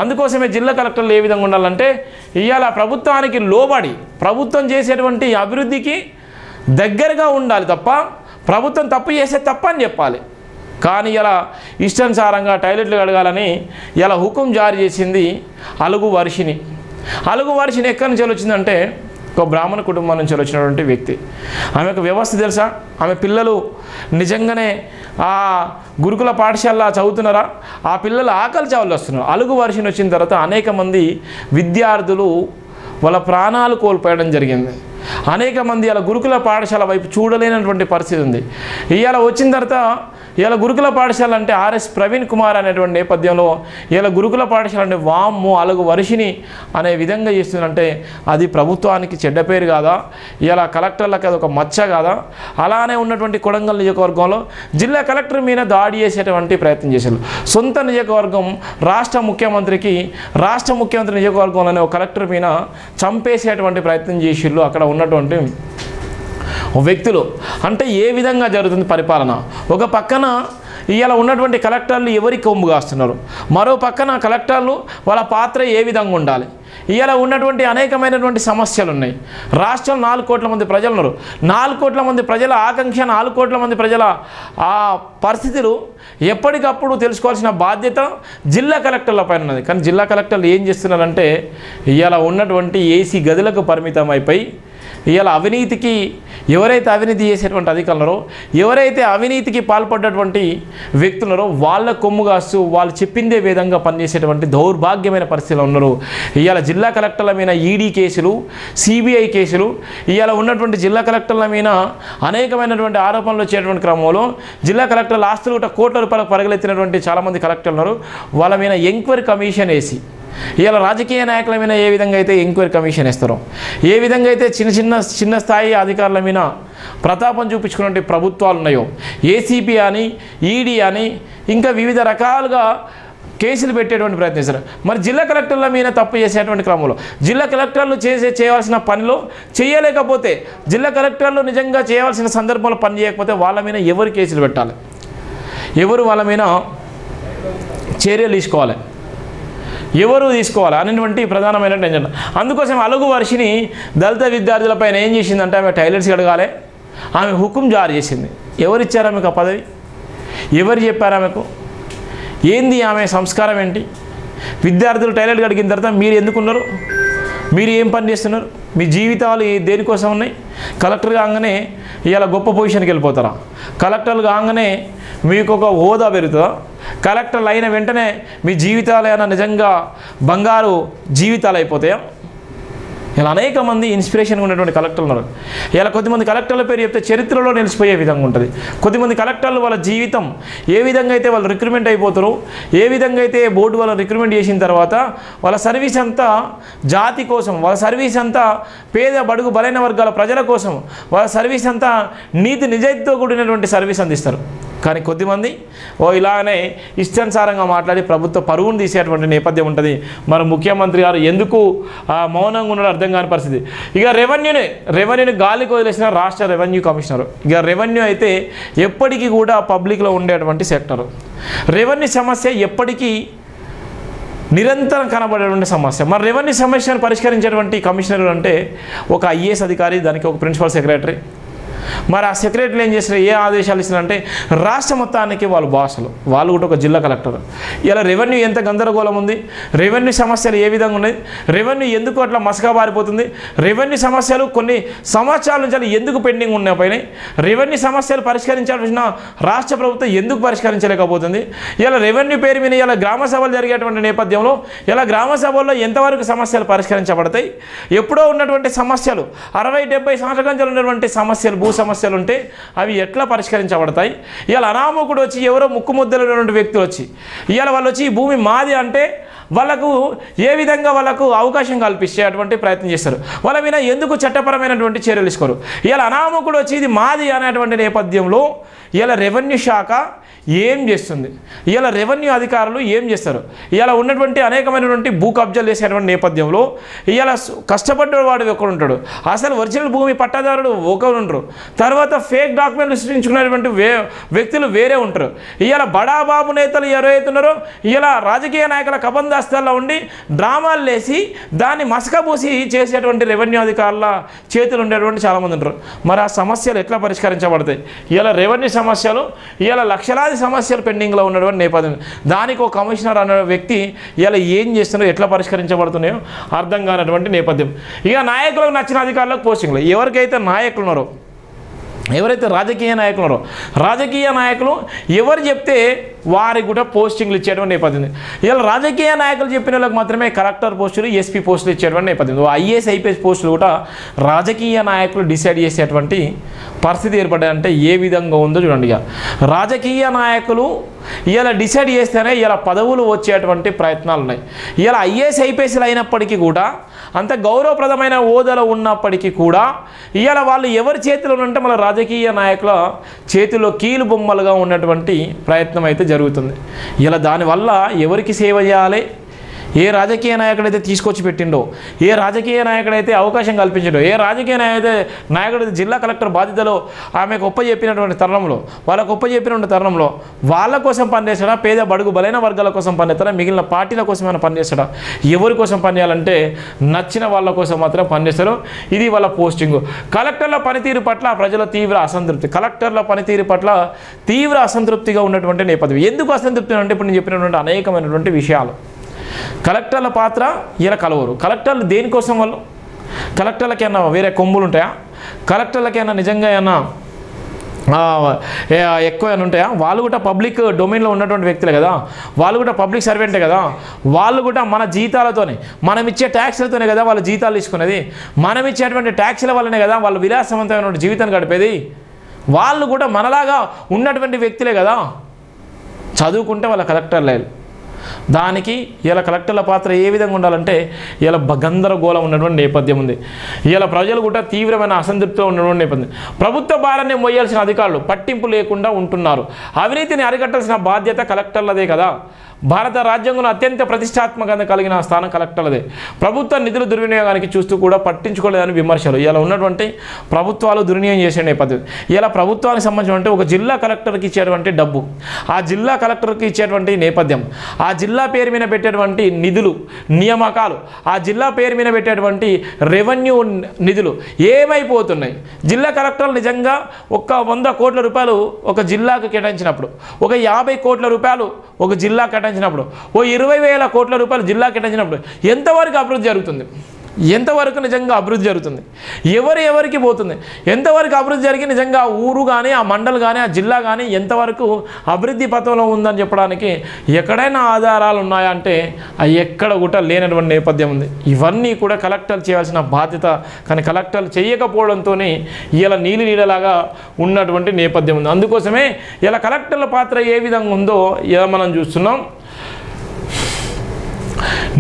అందుకోసమే జిల్లా కలెక్టర్లు ఏ విధంగా ఉండాలంటే ఇవాళ ప్రభుత్వానికి లోబడి ప్రభుత్వం చేసేటువంటి అభివృద్ధికి దగ్గరగా ఉండాలి తప్ప ప్రభుత్వం తప్పు చేసే తప్పు అని చెప్పాలి. కానీ ఇలా ఇష్టానుసారంగా టాయిలెట్లు కడగాలని ఇలా హుకుం జారీ చేసింది అలుగు వర్షిని. అలుగు వర్షిని ఎక్కడి నుంచి వచ్చిందంటే ఒక బ్రాహ్మణ కుటుంబం నుంచి వచ్చినటువంటి వ్యక్తి. ఆమెకు వ్యవస్థ తెలుసా? ఆమె పిల్లలు నిజంగానే ఆ గురుకుల పాఠశాల చదువుతున్నారా? ఆ పిల్లలు ఆకలి చావులు వస్తున్నారు. అలుగు వర్షిని వచ్చిన తర్వాత అనేక మంది విద్యార్థులు వాళ్ళ ప్రాణాలు కోల్పోయడం జరిగింది. అనేక మంది ఇలా గురుకుల పాఠశాల వైపు చూడలేనటువంటి పరిస్థితి ఉంది. ఇవాళ వచ్చిన తర్వాత ఇలా గురుకుల పాఠశాల అంటే ఆర్ఎస్ ప్రవీణ్ కుమార్ అనేటువంటి నేపథ్యంలో ఇలా గురుకుల పాఠశాల అంటే వామ్మో అలుగు వర్షిని అనే విధంగా చేస్తుందంటే అది ప్రభుత్వానికి చెడ్డ పేరు కాదా? ఇలా కలెక్టర్లకు అది ఒక మచ్చ కాదా? అలానే ఉన్నటువంటి కొడంగల్ నియోజకవర్గంలో జిల్లా కలెక్టర్ మీద దాడి చేసేటువంటి ప్రయత్నం చేశారు. సొంత నియోజకవర్గం రాష్ట్ర ముఖ్యమంత్రి నియోజకవర్గంలోనే ఒక కలెక్టర్ మీద చంపేసేటువంటి ప్రయత్నం చేసిళ్ళు అక్కడ ఉన్నటువంటి వ్యక్తులు. అంటే ఏ విధంగా జరుగుతుంది పరిపాలన? ఒక పక్కన ఇవాళ ఉన్నటువంటి కలెక్టర్లు ఎవరికి కొమ్ము కాస్తున్నారు, మరో పక్కన కలెక్టర్లు వాళ్ళ పాత్ర ఏ విధంగా ఉండాలి? ఇవాళ ఉన్నటువంటి అనేకమైనటువంటి సమస్యలు ఉన్నాయి. రాష్ట్రం 4 కోట్ల మంది ప్రజలు ఉన్నారు. 4 కోట్ల మంది ప్రజల ఆకాంక్ష, 4 కోట్ల మంది ప్రజల ఆ పరిస్థితులు ఎప్పటికప్పుడు తెలుసుకోవాల్సిన బాధ్యత జిల్లా కలెక్టర్ల పైన ఉన్నది. కానీ జిల్లా కలెక్టర్లు ఏం చేస్తున్నారంటే ఇవాళ ఉన్నటువంటి ఏసీ గదులకు పరిమితం అయిపోయి ఇవాళ అవినీతికి ఎవరైతే అవినీతి చేసేటువంటి అధికారులరో, ఎవరైతే అవినీతికి పాల్పడ్డటువంటి వ్యక్తులరో వాళ్ళ కొమ్ము కాస్తూ వాళ్ళు చెప్పిందే విధంగా పనిచేసేటువంటి దౌర్భాగ్యమైన పరిస్థితులు ఉన్నారు. ఇవాళ జిల్లా కలెక్టర్ల మీద ఈడీ కేసులు, సిబిఐ కేసులు, ఇవాళ ఉన్నటువంటి జిల్లా కలెక్టర్ల మీద అనేకమైనటువంటి ఆరోపణలు వచ్చేటువంటి క్రమంలో జిల్లా కలెక్టర్ల ఆస్తులు కూడా కోట్ల రూపాయలకు పరగలెత్తినటువంటి చాలామంది కలెక్టర్లు ఉన్నారు. వాళ్ళ మీద ఎంక్వైరీ కమిషన్ వేసి ఇవాళ రాజకీయ నాయకుల మీద ఏ విధంగా అయితే ఎంక్వైరీ కమిషన్ ఇస్తారో, ఏ విధంగా అయితే చిన్న స్థాయి అధికారుల మీద ప్రతాపం చూపించుకునే ప్రభుత్వాలు ఉన్నాయో, ఏసీపీ అని, ఈడీ అని ఇంకా వివిధ రకాలుగా కేసులు పెట్టేటువంటి ప్రయత్నిస్తారు. మరి జిల్లా కలెక్టర్ల మీద తప్పు చేసేటువంటి క్రమంలో జిల్లా కలెక్టర్లు చేయవలసిన పనిలో చేయలేకపోతే, జిల్లా కలెక్టర్లు నిజంగా చేయవలసిన సందర్భంలో పని చేయకపోతే వాళ్ళ మీద ఎవరు కేసులు పెట్టాలి, ఎవరు వాళ్ళ మీద చర్యలు తీసుకోవాలి, ఎవరు తీసుకోవాలి అనేటువంటి ప్రధానమైన టెన్షన్. అందుకోసం అలుగు వర్షిని దళిత విద్యార్థులపైన ఏం చేసిందంటే ఆమె టాయిలెట్స్ కడగాలి, ఆమె హుకుం జారీ చేసింది. ఎవరిచ్చారు ఆమెకు ఆ పదవి? ఎవరు చెప్పారు ఆమెకు? ఏంది ఆమె సంస్కారం ఏంటి? విద్యార్థులు టాయిలెట్ కడిగిన తర్వాత మీరు ఎందుకున్నారు? మీరు ఏం పని చేస్తున్నారు? మీ జీవితాలు దేనికోసం ఉన్నాయి? కలెక్టర్ కాగానే ఇవాళ గొప్ప పొజిషన్కి వెళ్ళిపోతారా? కలెక్టర్లు కాగానే మీకు ఒక హోదా పెరుగుతుందా? కలెక్టర్లు అయిన వెంటనే మీ జీవితాలు ఏమైనా నిజంగా బంగారు జీవితాలు అయిపోతాయా? ఇలా అనేక మంది ఇన్స్పిరేషన్గా ఉన్నటువంటి కలెక్టర్లు ఉన్నారు. ఇలా కొద్దిమంది కలెక్టర్ల పేరు చెప్తే చరిత్రలో నిలిచిపోయే విధంగా ఉంటుంది. కొద్దిమంది కలెక్టర్లు వాళ్ళ జీవితం ఏ విధంగా అయితే వాళ్ళు రిక్రూట్మెంట్ అయిపోతారో, ఏ విధంగా అయితే బోర్డు వాళ్ళు రిక్రూట్మెంట్ చేసిన తర్వాత వాళ్ళ సర్వీస్ అంతా జాతి కోసం, వాళ్ళ సర్వీస్ అంతా పేద బడుగు బలైన వర్గాల ప్రజల కోసం, వాళ్ళ సర్వీస్ అంతా నీతి నిజాయితీతో కూడినటువంటి సర్వీస్ అందిస్తారు. కానీ కొద్దిమంది ఇలానే ఇష్టానుసారంగా మాట్లాడి ప్రభుత్వ పరువును తీసేటువంటి నేపథ్యం ఉంటుంది. మరి ముఖ్యమంత్రి గారు ఎందుకు మౌనంగా ఉన్నాడో అర్థం కాని పరిస్థితి. ఇక రెవెన్యూని గాలికి వదిలేసిన రాష్ట్ర రెవెన్యూ కమిషనర్. ఇక రెవెన్యూ అయితే ఎప్పటికీ కూడా పబ్లిక్లో ఉండేటువంటి సెక్టరు. రెవెన్యూ సమస్య ఎప్పటికీ నిరంతరం కనబడేటువంటి సమస్య. మరి రెవెన్యూ సమస్యను పరిష్కరించేటువంటి కమిషనర్ అంటే ఒక ఐఏఎస్ అధికారి, దానికి ఒక ప్రిన్సిపల్ సెక్రటరీ. మరి ఆ సెక్రటరీలు ఏం చేస్తారు? ఏ ఆదేశాలు ఇస్తున్నారంటే రాష్ట్ర మొత్తానికి వాళ్ళు బాసులు, వాళ్ళు కూడా ఒక జిల్లా కలెక్టర్. ఇలా రెవెన్యూ ఎంత గందరగోళం ఉంది, రెవెన్యూ సమస్యలు ఏ విధంగా ఉన్నాయి, రెవెన్యూ ఎందుకు అట్లా మసగా బారిపోతుంది, రెవెన్యూ సమస్యలు కొన్ని సంవత్సరాల నుంచి ఎందుకు పెండింగ్ ఉన్నాయి, రెవెన్యూ సమస్యలు పరిష్కరించాల్సిన రాష్ట్ర ప్రభుత్వం ఎందుకు పరిష్కరించలేకపోతుంది, ఇలా రెవెన్యూ పేరు మీద ఇలా గ్రామ సభలు జరిగేటువంటి నేపథ్యంలో ఇలా గ్రామ సభల్లో ఎంతవరకు సమస్యలు పరిష్కరించబడతాయి, ఎప్పుడో ఉన్నటువంటి సమస్యలు 60-70 సంవత్సరాల నుంచి ఉన్నటువంటి సమస్యలు, భూ సమస్యలు ఉంటే అవి ఎట్లా పరిష్కరించబడతాయి? ఇవాళ అనామకుడు వచ్చి ఎవరో ముక్కుముద్దలైనటువంటి వ్యక్తులు వచ్చి ఇవాళ వాళ్ళు వచ్చి ఈ భూమి మాది అంటే వాళ్ళకు ఏ విధంగా వాళ్ళకు అవకాశం కల్పించేటువంటి ప్రయత్నం చేస్తారు. వాళ్ళ మీద ఎందుకు చట్టపరమైనటువంటి చర్యలు తీసుకోరు? ఇవాళ అనామకుడు వచ్చి ఇది మాది అనేటువంటి నేపథ్యంలో ఇలా రెవెన్యూ శాఖ ఏం చేస్తుంది? ఇలా రెవెన్యూ అధికారులు ఏం చేస్తారు? ఇలా ఉన్నటువంటి అనేకమైనటువంటి భూ కబ్జాలు చేసేటువంటి నేపథ్యంలో ఇలా కష్టపడ్డవాడు ఒకడు ఉంటాడు, అసలు ఒరిజినల్ భూమి పట్టాదారుడు ఒకరు ఉంటారు, తర్వాత ఫేక్ డాక్యుమెంట్లు సృష్టించుకున్నటువంటి వ్యక్తులు వేరే ఉంటారు. ఇలా బడాబాబు నేతలు ఎవరైతే ఉన్నారో ఇలా రాజకీయ నాయకుల కబంధ జబర్దస్తుల్లో ఉండి డ్రామాలు వేసి దాన్ని మసకబూసి చేసేటువంటి రెవెన్యూ అధికారుల చేతులు ఉండేటువంటి చాలామంది ఉంటారు. మరి ఆ సమస్యలు ఎట్లా పరిష్కరించబడతాయి? ఇలా రెవెన్యూ సమస్యలు, ఇలా లక్షలాది సమస్యలు పెండింగ్లో ఉన్నటువంటి నేపథ్యం. దానికి ఒక కమిషనర్ అనే వ్యక్తి ఇలా ఏం చేస్తున్నారో, ఎట్లా పరిష్కరించబడుతున్నాయో అర్థం కానటువంటి నేపథ్యం. ఇక నాయకులకు నచ్చిన అధికారులకు పోస్టింగ్లు. ఎవరికైతే నాయకులు ఉన్నారో, ఎవరైతే రాజకీయ నాయకులు ఉన్నారో, రాజకీయ నాయకులు ఎవరు చెప్తే వారికి కూడా పోస్టింగ్లు ఇచ్చేటువంటి నేపథ్యం. ఇలా రాజకీయ నాయకులు చెప్పిన వాళ్ళకి మాత్రమే కలెక్టర్ పోస్టులు, ఎస్పీ పోస్టులు ఇచ్చేటువంటి నేపథ్యం. ఐఏఎస్ ఐపీఎస్ పోస్టులు కూడా రాజకీయ నాయకులు డిసైడ్ చేసేటువంటి పరిస్థితి ఏర్పడ్డాయంటే ఏ విధంగా ఉందో చూడండి. ఇక రాజకీయ నాయకులు ఇలా డిసైడ్ చేస్తేనే ఇలా పదవులు వచ్చేటువంటి ప్రయత్నాలు ఉన్నాయి. ఇలా ఐఏఎస్ ఐపీఎస్లు అయినప్పటికీ కూడా, అంత గౌరవప్రదమైన హోదాలో ఉన్నప్పటికీ కూడా ఇవాళ వాళ్ళు ఎవరి చేతిలో ఉంటే మన రాజకీయ నాయకుల చేతిలో కీలు బొమ్మలుగా ఉన్నటువంటి ప్రయత్నం అయితే జరుగుతుంది. ఇలా దానివల్ల ఎవరికి సేవ చేయాలి? ఏ రాజకీయ నాయకుడైతే తీసుకొచ్చి పెట్టిండో, ఏ రాజకీయ నాయకుడైతే అవకాశం కల్పించిండో, ఏ రాజకీయ నాయకుడైతే జిల్లా కలెక్టర్ బాధ్యతలో ఆమెకు ఒప్పజెప్పినటువంటి తరుణంలో, వాళ్ళకు ఒప్పజెప్పినటువంటి తరుణంలో వాళ్ళ కోసం పనిచేస్తాడా? పేద బడుగు బలైన వర్గాల కోసం పనిచేస్తాడా? మిగిలిన పార్టీల కోసమైనా పనిచేస్తాడా? ఎవరి కోసం పనిచేయాలంటే నచ్చిన వాళ్ళ కోసం మాత్రం పనిచేస్తారు. ఇది వాళ్ళ పోస్టింగు. కలెక్టర్ల పనితీరు పట్ల ప్రజల తీవ్ర అసంతృప్తి. కలెక్టర్ల పనితీరు పట్ల తీవ్ర అసంతృప్తిగా ఉన్నటువంటి నేపథ్యం. ఎందుకు అసంతృప్తి అంటే ఇప్పుడు నేను చెప్పినటువంటి అనేకమైనటువంటి విషయాలు. కలెక్టర్ల పాత్ర ఇలా కలవరు. కలెక్టర్లు దేనికోసం? వాళ్ళు కలెక్టర్లకి ఏమన్నా వేరే కొమ్ములు ఉంటాయా? కలెక్టర్లకి ఏమన్నా నిజంగా ఏమన్నా ఎక్కువ ఏమైనా ఉంటాయా? వాళ్ళు కూడా పబ్లిక్ డొమైన్లో ఉన్నటువంటి వ్యక్తులే కదా, వాళ్ళు కూడా పబ్లిక్ సర్వెంటే కదా. వాళ్ళు కూడా మన జీతాలతోనే, మనం ఇచ్చే ట్యాక్స్లతోనే కదా వాళ్ళు జీతాలు తీసుకునేది. మనం ఇచ్చేటువంటి ట్యాక్స్ల వల్లనే కదా వాళ్ళు విలాసవంతమైన జీవితాన్ని గడిపేది. వాళ్ళు కూడా మనలాగా ఉన్నటువంటి వ్యక్తులే కదా. చదువుకుంటే వాళ్ళ కలెక్టర్లే. దానికి ఇలా కలెక్టర్ల పాత్ర ఏ విధంగా ఉండాలంటే ఇలా గందరగోళం ఉన్నటువంటి నేపథ్యం ఉంది. ఇలా ప్రజలు కూడా తీవ్రమైన అసంతృప్తిలో ఉన్నటువంటి నేపథ్యం. ప్రభుత్వ భారాన్ని మోయాల్సిన అధికారులు పట్టింపు లేకుండా ఉంటున్నారు. అవినీతిని అరికట్టాల్సిన బాధ్యత కలెక్టర్లదే కదా. భారత రాజ్యాంగంలో అత్యంత ప్రతిష్టాత్మకంగా కలిగిన స్థానం కలెక్టర్లదే. ప్రభుత్వ నిధుల దుర్వినియోగానికి చూస్తూ కూడా పట్టించుకోలేదని విమర్శలు. ఇలా ఉన్నటువంటి ప్రభుత్వాలు దుర్వినియోగం చేసే నేపథ్యం. ఇలా ప్రభుత్వానికి సంబంధించిన ఒక జిల్లా కలెక్టర్కి ఇచ్చేటువంటి డబ్బు, ఆ జిల్లా కలెక్టర్కి ఇచ్చేటువంటి నేపథ్యం, ఆ జిల్లా పేరు మీద పెట్టేటువంటి నిధులు, నియామకాలు, ఆ జిల్లా పేరు మీద పెట్టేటువంటి రెవెన్యూ నిధులు ఏమైపోతున్నాయి? జిల్లా కలెక్టర్లు నిజంగా ఒక 100 కోట్ల రూపాయలు ఒక జిల్లాకు కేటాయించినప్పుడు, ఒక 50 కోట్ల రూపాయలు ఒక జిల్లా కేటాయించినప్పుడు, ఓ 20,000 కోట్ల రూపాయలు జిల్లా కేటాయించినప్పుడు ఎంతవరకు అభివృద్ధి జరుగుతుంది? ఎంతవరకు నిజంగా అభివృద్ధి జరుగుతుంది? ఎవరికి పోతుంది? ఎంతవరకు అభివృద్ధి జరిగి నిజంగా ఊరు కానీ, ఆ మండల్ కానీ, ఆ జిల్లా కానీ ఎంతవరకు అభివృద్ధి పథంలో ఉందని చెప్పడానికి ఎక్కడైనా ఆధారాలు ఉన్నాయా అంటే అవి ఎక్కడ కూడా లేనటువంటి నేపథ్యం ఉంది. ఇవన్నీ కూడా కలెక్టర్లు చేయాల్సిన బాధ్యత, కానీ కలెక్టర్లు చేయకపోవడంతో ఇలా నీళ్ళలాగా ఉన్నటువంటి నేపథ్యం ఉంది. అందుకోసమే ఇలా కలెక్టర్ల పాత్ర ఏ విధంగా ఉందో ఇలా మనం చూస్తున్నాం.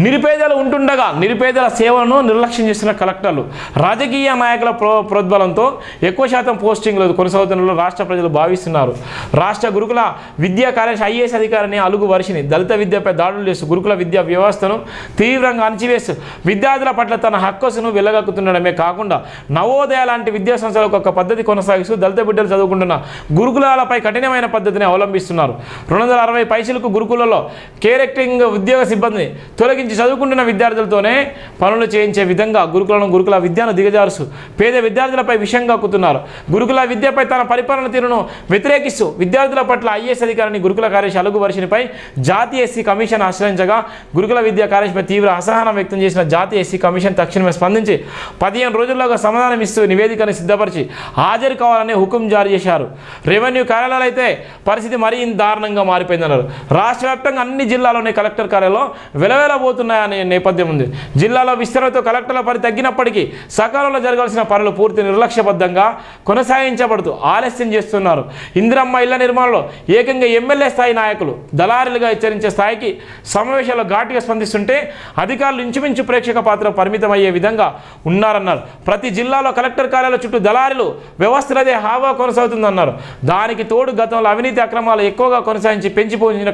నిరుపేదలు ఉంటుండగా నిరుపేదల సేవలను నిర్లక్ష్యం చేస్తున్న కలెక్టర్లు. రాజకీయ నాయకుల ప్రోద్బలంతో ఎక్కువ శాతం పోస్టింగ్లు కొనసాగుతున్నట్లు రాష్ట్ర ప్రజలు భావిస్తున్నారు. రాష్ట్ర గురుకుల విద్యా కార్యదర్శి ఐఏఎస్ అధికారిని అలుగు వర్షిని దళిత విద్యపై దాడులు చేస్తూ గురుకుల విద్యా వ్యవస్థను తీవ్రంగా అణచివేస్తూ విద్యార్థుల పట్ల తన హక్కును వెళ్ళగక్కుతుండడమే కాకుండా నవోదయ లాంటి విద్యా సంస్థలకు ఒక పద్ధతి కొనసాగిస్తూ దళిత బిడ్డలు చదువుకుంటున్న గురుకులాలపై కఠినమైన పద్ధతిని అవలంబిస్తున్నారు. 260 పైసలకు గురుకులలో కేరెక్టింగ్ ఉద్యోగ సిబ్బందిని తొలగించి చదువుకుంటున్న విద్యార్థులతోనే పనులు చేయించే విధంగా గురుకుల విద్యను దిగజారుస్తూ పేద విద్యార్థులపై విషంగా కక్కుతున్నారు. గురుకుల విద్యపై తన పరిపాలన తీరును వ్యతిరేకిస్తూ విద్యార్థుల పట్ల ఐఏఎస్ అధికారిని గురుకుల కార్యదర్శి అలుగు వర్షినిపై జాతీయ ఎస్సీ కమిషన్ ఆశ్రయించగా గురుకుల విద్యా కార్యదర్శిపై తీవ్ర అసహనం వ్యక్తం చేసిన జాతీయ ఎస్సీ కమిషన్ తక్షణమే స్పందించి 15 రోజుల్లోగా సమాధానం ఇస్తూ నివేదికను సిద్ధపరిచి హాజరు కావాలని హుకుం జారీ చేశారు. రెవెన్యూ కార్యాలయాలు అయితే పరిస్థితి మరీ దారుణంగా మారిపోయిందన్నారు. రాష్ట్ర వ్యాప్తంగా అన్ని జిల్లాలోని కలెక్టర్ కార్యాలయంలో వెలవేలబోతున్నాయనే నేపథ్యం ఉంది. జిల్లాలో విస్తరణతో కలెక్టర్ల పని తగ్గినప్పటికీ సకాలంలో జరగాల్సిన పనులు పూర్తి నిర్లక్ష్యబద్ధంగా కొనసాగించబడుతూ ఆలస్యం చేస్తున్నారు. ఇందిరమ్మ ఇళ్ల నిర్మాణంలో ఏకంగా ఎమ్మెల్యే స్థాయి నాయకులు దళారులుగా హెచ్చరించే స్థాయికి సమావేశాల్లో ఘాటుగా స్పందిస్తుంటే అధికారులు ఇంచుమించు ప్రేక్షక పాత్ర పరిమితమయ్యే విధంగా ఉన్నారన్నారు. ప్రతి జిల్లాలో కలెక్టర్ కార్యాలయాల చుట్టూ దళారులు వ్యవస్థలదే హావా కొనసాగుతుందన్నారు. దానికి తోడు గతంలో అవినీతి అక్రమాలు ఎక్కువగా కొనసాగించి పెంచిపోయించిన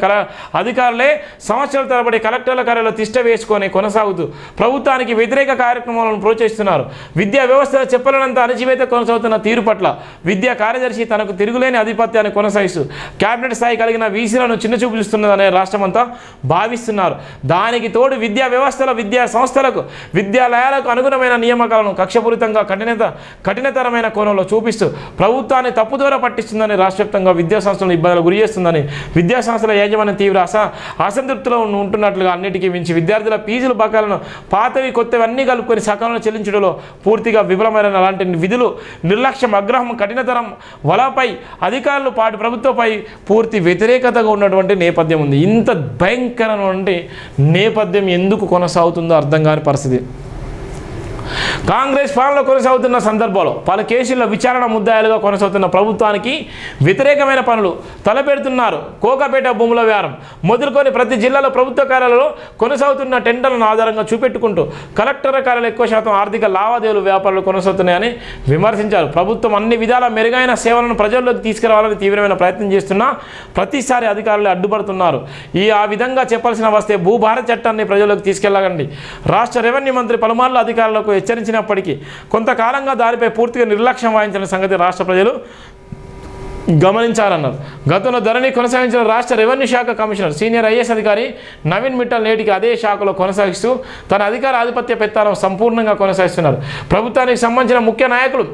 అధికారులే సంవత్సరాల తరబడి కలెక్టర్ల కార్యాలయంలో తిష్ట వేసుకొని కొనసాగుతూ ప్రభుత్వానికి వ్యతిరేక కార్యక్రమాలను ప్రోత్సహిస్తున్నారు. విద్యా వ్యవస్థలో చెప్పలేనంత అణచివేత కొనసాగుతున్న తీరు పట్ల విద్యా కార్యదర్శి తనకు తిరుగులేని ఆధిపత్యాన్ని కొనసాగిస్తూ కేబినెట్ స్థాయి కలిగిన వీసీలను చిన్నచూపు చూస్తున్నదనే రాష్ట్రమంతా భావిస్తున్నారు. దానికి తోడు విద్యా వ్యవస్థలో విద్యా సంస్థలకు విద్యాలయాలకు అనుగుణమైన నియామకాలను కక్షపూరితంగా కఠినతరమైన కోణంలో చూపిస్తూ ప్రభుత్వాన్ని తప్పుదోర పట్టిస్తుందని రాష్ట్రవ్యాప్తంగా విద్యాసంస్థలను ఇబ్బందులు గురి చేస్తుందని విద్యాసంస్థల యాజమాన్యం తీవ్ర అసంతృప్తిలో ఉంటున్నట్లుగా అన్నిటికీ మించి విద్యార్థుల ఫీజులు బకాయిలను పాతవి కొత్తవి అన్నీ కలుపుకొని సకాలంలో చెల్లించడంలో పూర్తిగా విఫలమైన అలాంటి విధులు నిర్లక్ష్యం అగ్రహం కఠినతరం వలపై అధికారులు పాటు ప్రభుత్వంపై పూర్తి వ్యతిరేకతగా ఉన్నటువంటి నేపథ్యం ఉంది. ఇంత భయంకరమైన నేపథ్యం ఎందుకు కొనసాగుతుందో అర్థం కాని పరిస్థితి. కాంగ్రెస్ పాలనలో కొనసాగుతున్న సందర్భంలో పలు కేసుల్లో విచారణ ముద్దాయిలుగా కొనసాగుతున్న ప్రభుత్వానికి వ్యతిరేకమైన పనులు తలపెడుతున్నారు. కోకాపేట భూముల వ్యవహారం మొదలుకొని ప్రతి జిల్లాలో ప్రభుత్వ కార్యాలయంలో కొనసాగుతున్న టెండర్లను ఆధారంగా చూపెట్టుకుంటూ కలెక్టర్ కార్యాలయం ఎక్కువ శాతం ఆర్థిక లావాదేవీలు వ్యాపారాలు కొనసాగుతున్నాయని విమర్శించారు. ప్రభుత్వం అన్ని విధాల మెరుగైన సేవలను ప్రజల్లోకి తీసుకురావాలని తీవ్రమైన ప్రయత్నం చేస్తున్నా ప్రతిసారి అధికారులు అడ్డుపడుతున్నారు. ఆ విధంగా చెప్పాల్సిన వస్తే భూభారత చట్టాన్ని ప్రజల్లోకి తీసుకెళ్లాలండి. రాష్ట్ర రెవెన్యూ మంత్రి పలుమార్లు అధికారులకు హెచ్చరించినప్పటికీ కొంతకాలంగా దానిపై పూర్తిగా నిర్లక్ష్యం వహించిన సంగతి రాష్ట్ర ప్రజలు గమనించాలన్నారు. గతంలో ధరణి కొనసాగించిన రాష్ట్ర రెవెన్యూ శాఖ కమిషనర్ సీనియర్ ఐఏఎస్ అధికారి నవీన్ మిట్టల్ నేటికి అదే శాఖలో కొనసాగిస్తూ తన అధికార ఆధిపత్య పెత్తనం సంపూర్ణంగా కొనసాగిస్తున్నారు. ప్రభుత్వానికి సంబంధించిన ముఖ్య నాయకులు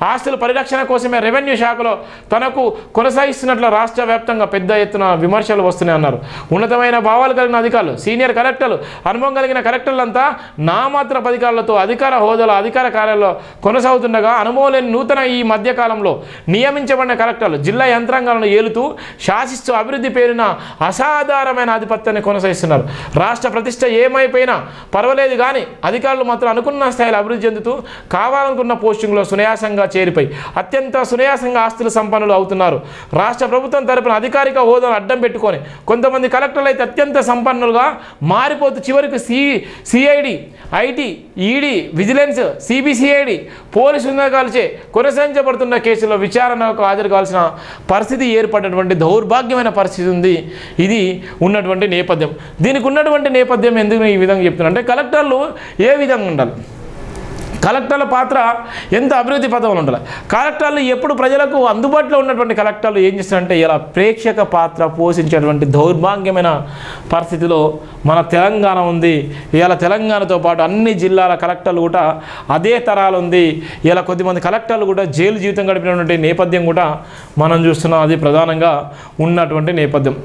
ఆస్తుల పరిరక్షణ కోసమే రెవెన్యూ శాఖలో తనకు కొనసాగిస్తున్నట్లు రాష్ట్ర వ్యాప్తంగా పెద్ద ఎత్తున విమర్శలు వస్తున్నాయన్నారు. ఉన్నతమైన భావాలు కలిగిన అధికారులు సీనియర్ కలెక్టర్లు అనుభవం కలిగిన కలెక్టర్లంతా నామాత్ర అధికారులతో అధికార హోదాలో అధికార కార్యాలయంలో కొనసాగుతుండగా అనుభవం లేని నూతన ఈ మధ్యకాలంలో నియమించబడిన కలెక్టర్లు జిల్లా యంత్రాంగాలను ఏలుతూ శాసిస్తూ అభివృద్ధి పేరున అసాధారణమైన ఆధిపత్యాన్ని కొనసాగిస్తున్నారు. రాష్ట్ర ప్రతిష్ట ఏమైపోయినా పర్వాలేదు కానీ అధికారులు మాత్రం అనుకున్న స్థాయిలో అభివృద్ధి చెందుతూ కావాలనుకున్న పోస్టింగ్లో సునాయాసంగా చేరిపోయి అత్యంత సునాయాసంగా ఆస్తుల సంపన్నులు అవుతున్నారు. రాష్ట్ర ప్రభుత్వం తరపున అధికారిక హోదాను అడ్డం పెట్టుకొని కొంతమంది కలెక్టర్లు అయితే అత్యంత సంపన్నులుగా మారిపోతూ చివరికి CID IT ED vigilance CBCID police ఉన్నతాలచే కొనసాగించబడుతున్న కేసుల్లో విచారణకు హాజరు కావాల్సిన పరిస్థితి ఏర్పడినటువంటి దౌర్భాగ్యమైన పరిస్థితి ఉంది. ఇది ఉన్నటువంటి నేపథ్యం. దీనికి ఉన్నటువంటి నేపథ్యం ఎందుకు ఈ విధంగా చెప్తున్నా అంటే కలెక్టర్లు ఏ విధంగా ఉండాలి, కలెక్టర్ల పాత్ర ఎంత అభివృద్ధి పథంలో ఉండాలి, కలెక్టర్లు ఎప్పుడు ప్రజలకు అందుబాటులో ఉన్నటువంటి కలెక్టర్లు ఏం చేస్తారంటే ఇలా ప్రేక్షక పాత్ర పోషించేటువంటి దౌర్భాగ్యమైన పరిస్థితిలో మన తెలంగాణ ఉంది. ఇలా తెలంగాణతో పాటు అన్ని జిల్లాల కలెక్టర్లు కూడా అదే తరాలు ఉంది. ఇలా కొద్దిమంది కలెక్టర్లు కూడా జైలు జీవితం గడిపినటువంటి నేపథ్యం కూడా మనం చూస్తున్నాం. అది ప్రధానంగా ఉన్నటువంటి నేపథ్యం.